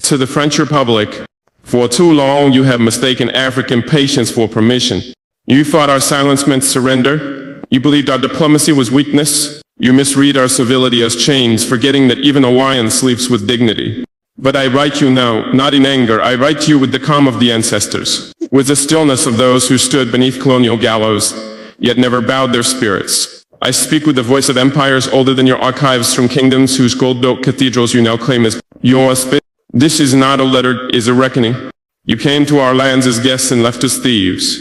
To the French Republic, for too long you have mistaken African patience for permission. You thought our silence meant surrender. You believed our diplomacy was weakness. You misread our civility as chains, forgetting that even a lion sleeps with dignity. But I write you now, not in anger, I write you with the calm of the ancestors, with the stillness of those who stood beneath colonial gallows, yet never bowed their spirits. I speak with the voice of empires older than your archives, from kingdoms whose gold-built cathedrals you now claim as yours. This is not a letter, it is a reckoning. You came to our lands as guests and left as thieves.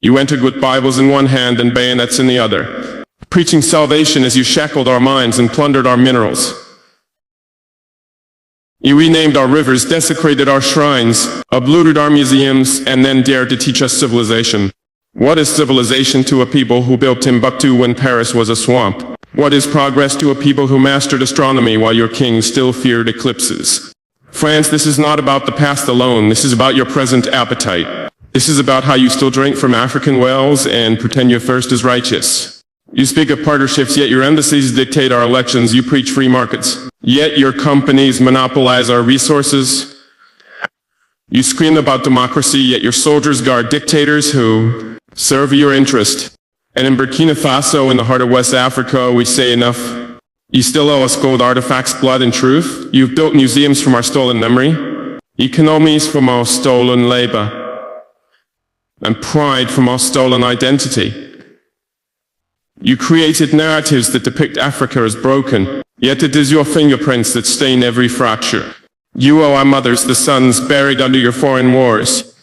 You entered with Bibles in one hand and bayonets in the other, preaching salvation as you shackled our minds and plundered our minerals. You renamed our rivers, desecrated our shrines, obliterated our museums, and then dared to teach us civilization. What is civilization to a people who built Timbuktu when Paris was a swamp? What is progress to a people who mastered astronomy while your king still feared eclipses? France, this is not about the past alone. This is about your present appetite. This is about how you still drink from African wells and pretend your thirst is righteous. You speak of partnerships, yet your embassies dictate our elections. You preach free markets, yet your companies monopolize our resources. You scream about democracy, yet your soldiers guard dictators who serve your interest. And in Burkina Faso, in the heart of West Africa, we say enough. You still owe us gold artifacts, blood, and truth. You've built museums from our stolen memory, economies from our stolen labor, and pride from our stolen identity. You created narratives that depict Africa as broken, yet it is your fingerprints that stain every fracture. You owe our mothers the sons buried under your foreign wars.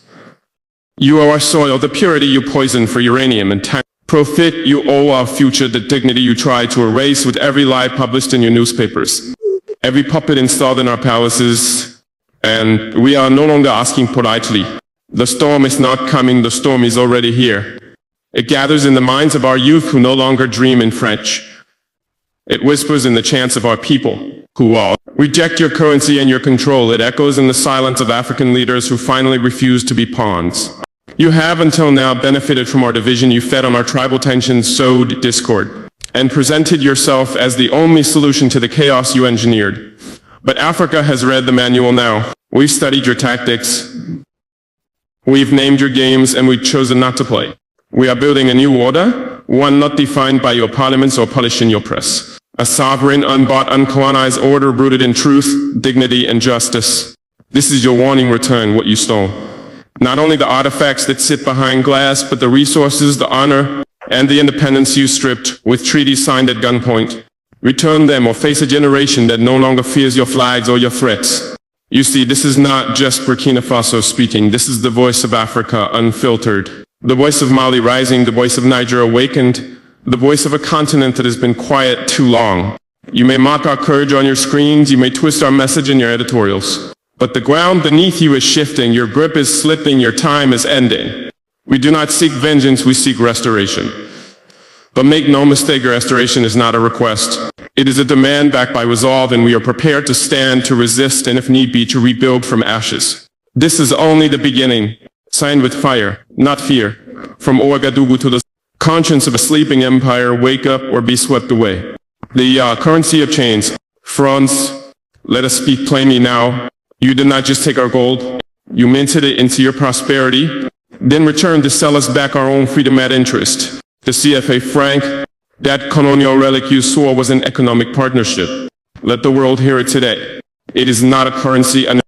You owe our soil the purity you poisoned for uranium and profit. You owe our future the dignity you tried to erase with every lie published in your newspapers, every puppet installed in our palaces. And we are no longer asking politely. The storm is not coming, the storm is already here. It gathers in the minds of our youth who no longer dream in French. It whispers in the chants of our people, who all reject your currency and your control. It echoes in the silence of African leaders who finally refuse to be pawns. You have until now benefited from our division. You fed on our tribal tensions, sowed discord, and presented yourself as the only solution to the chaos you engineered. But Africa has read the manual now. We've studied your tactics. We've named your games, and we've chosen not to play. We are building a new order, one not defined by your parliaments or polished in your press. A sovereign, unbought, uncolonized order rooted in truth, dignity, and justice. This is your warning. Return what you stole. Not only the artifacts that sit behind glass, but the resources, the honor, and the independence you stripped with treaties signed at gunpoint. Return them or face a generation that no longer fears your flags or your threats. You see, this is not just Burkina Faso speaking. This is the voice of Africa, unfiltered. The voice of Mali rising, the voice of Niger awakened, the voice of a continent that has been quiet too long. You may mock our courage on your screens, you may twist our message in your editorials, but the ground beneath you is shifting, your grip is slipping, your time is ending. We do not seek vengeance, we seek restoration. But make no mistake, restoration is not a request. It is a demand backed by resolve, and we are prepared to stand, to resist, and if need be, to rebuild from ashes. This is only the beginning. Signed with fire, not fear. From Ouagadougou to the conscience of a sleeping empire, wake up or be swept away. The currency of chains. France, let us speak plainly now. You did not just take our gold. You minted it into your prosperity, then returned to sell us back our own freedom at interest. The CFA franc, that colonial relic you swore was an economic partnership. Let the world hear it today. It is not a currency, it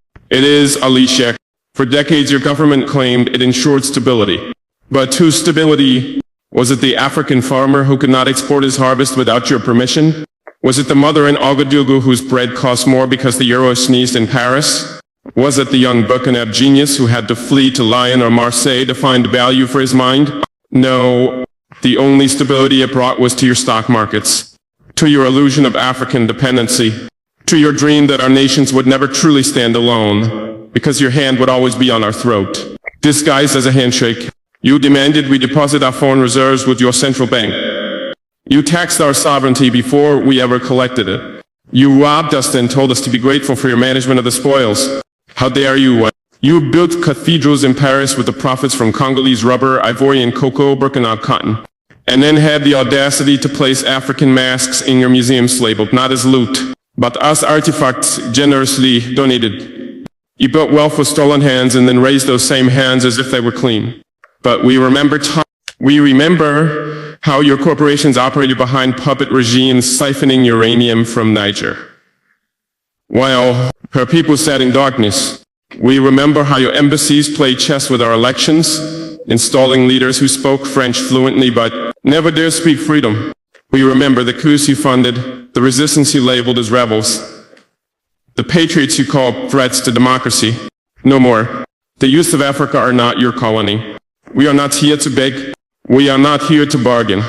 is a lishek. For decades, your government claimed it ensured stability. But whose stability? Was it the African farmer who could not export his harvest without your permission? Was it the mother in Ouagadougou whose bread cost more because the euro sneezed in Paris? Was it the young Burkinab genius who had to flee to Lyon or Marseille to find value for his mind? No, the only stability it brought was to your stock markets, to your illusion of African dependency, to your dream that our nations would never truly stand alone, because your hand would always be on our throat. Disguised as a handshake, you demanded we deposit our foreign reserves with your central bank. You taxed our sovereignty before we ever collected it. You robbed us and told us to be grateful for your management of the spoils. How dare you? You built cathedrals in Paris with the profits from Congolese rubber, Ivorian cocoa, Burkina cotton, and then had the audacity to place African masks in your museums labeled not as loot, but us artifacts generously donated. You built wealth with stolen hands and then raised those same hands as if they were clean. But we remember how your corporations operated behind puppet regimes siphoning uranium from Niger. While her people sat in darkness, we remember how your embassies played chess with our elections, installing leaders who spoke French fluently but never dared speak freedom. We remember the coups you funded, the resistance you labeled as rebels, the patriots you called threats to democracy. No more. The youth of Africa are not your colony. We are not here to beg. We are not here to bargain.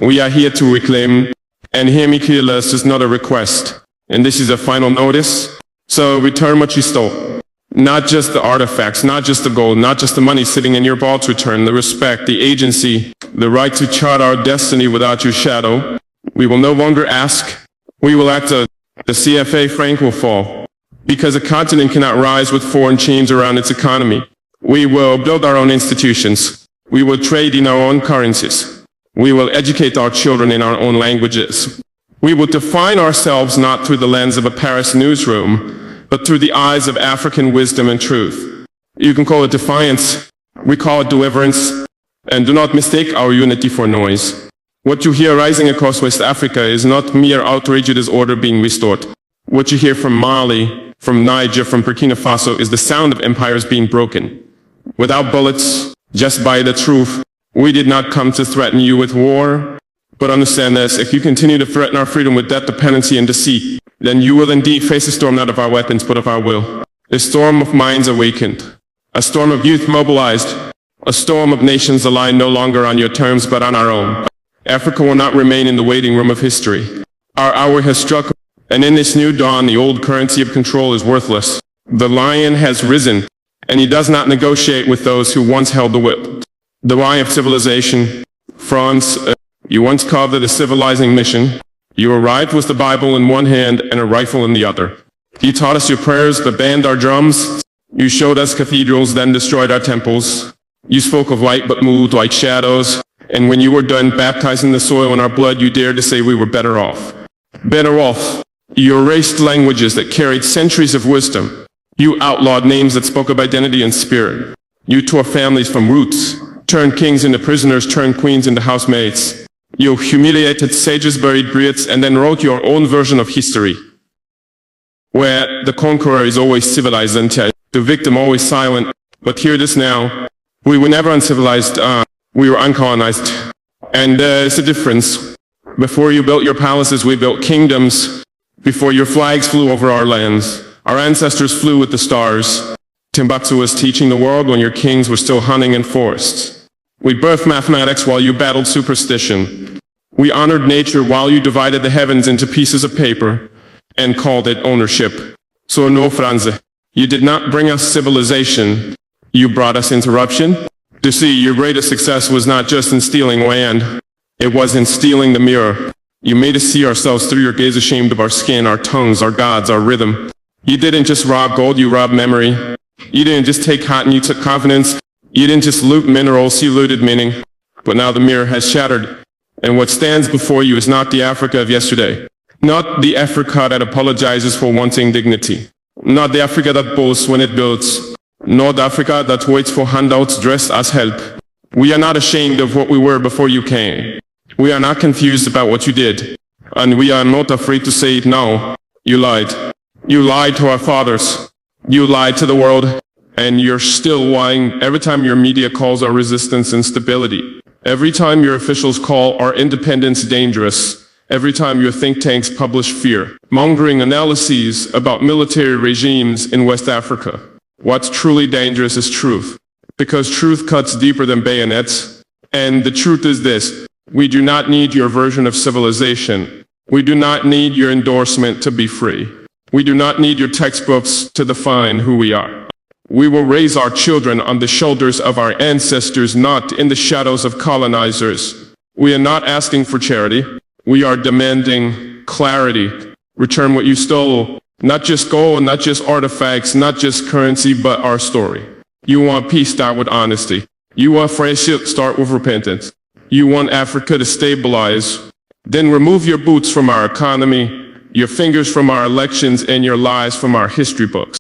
We are here to reclaim. And hear me clearly, this is not a request. And this is a final notice. So return what you stole. Not just the artifacts, not just the gold, not just the money sitting in your vaults. Return the respect, the agency, the right to chart our destiny without your shadow. We will no longer ask. We will act. The CFA franc will fall. Because a continent cannot rise with foreign chains around its economy. We will build our own institutions. We will trade in our own currencies. We will educate our children in our own languages. We will define ourselves not through the lens of a Paris newsroom, but through the eyes of African wisdom and truth. You can call it defiance. We call it deliverance. And do not mistake our unity for noise. What you hear rising across West Africa is not mere outrage, it is order being restored. What you hear from Mali, from Niger, from Burkina Faso is the sound of empires being broken. Without bullets, just by the truth. We did not come to threaten you with war. But understand this, if you continue to threaten our freedom with debt, dependency, and deceit, then you will indeed face a storm not of our weapons, but of our will. A storm of minds awakened. A storm of youth mobilized. A storm of nations aligned no longer on your terms, but on our own. Africa will not remain in the waiting room of history. Our hour has struck, and in this new dawn, the old currency of control is worthless. The lion has risen, and he does not negotiate with those who once held the whip. The why of civilization. France, you once called it a civilizing mission. You arrived with the Bible in one hand and a rifle in the other. You taught us your prayers but banned our drums. You showed us cathedrals, then destroyed our temples. You spoke of light but moved like shadows. And when you were done baptizing the soil in our blood, you dared to say we were better off. Better off. You erased languages that carried centuries of wisdom. You outlawed names that spoke of identity and spirit. You tore families from roots, turned kings into prisoners, turned queens into housemaids. You humiliated sages, buried griots, and then wrote your own version of history, where the conqueror is always civilized and the victim always silent. But hear this now. We were never uncivilized. We were uncolonized. And there's a difference. Before you built your palaces, we built kingdoms. Before your flags flew over our lands, our ancestors flew with the stars. Timbuktu was teaching the world when your kings were still hunting in forests. We birthed mathematics while you battled superstition. We honored nature while you divided the heavens into pieces of paper and called it ownership. So no, Franze, you did not bring us civilization. You brought us interruption. To see, your greatest success was not just in stealing land. It was in stealing the mirror. You made us see ourselves through your gaze, ashamed of our skin, our tongues, our gods, our rhythm. You didn't just rob gold, you robbed memory. You didn't just take cotton, you took confidence. You didn't just loot minerals, you looted meaning. But now the mirror has shattered. And what stands before you is not the Africa of yesterday. Not the Africa that apologizes for wanting dignity. Not the Africa that boasts when it builds. Not the Africa that waits for handouts dressed as help. We are not ashamed of what we were before you came. We are not confused about what you did. And we are not afraid to say it now. You lied. You lied to our fathers. You lied to the world. And you're still lying every time your media calls our resistance instability. Every time your officials call our independence dangerous. Every time your think tanks publish fear-mongering analyses about military regimes in West Africa. What's truly dangerous is truth. Because truth cuts deeper than bayonets. And the truth is this. We do not need your version of civilization. We do not need your endorsement to be free. We do not need your textbooks to define who we are. We will raise our children on the shoulders of our ancestors, not in the shadows of colonizers. We are not asking for charity. We are demanding clarity. Return what you stole. Not just gold, not just artifacts, not just currency, but our story. You want peace, start with honesty. You want friendship, start with repentance. You want Africa to stabilize. Then remove your boots from our economy. your fingers from our elections and your lies from our history books.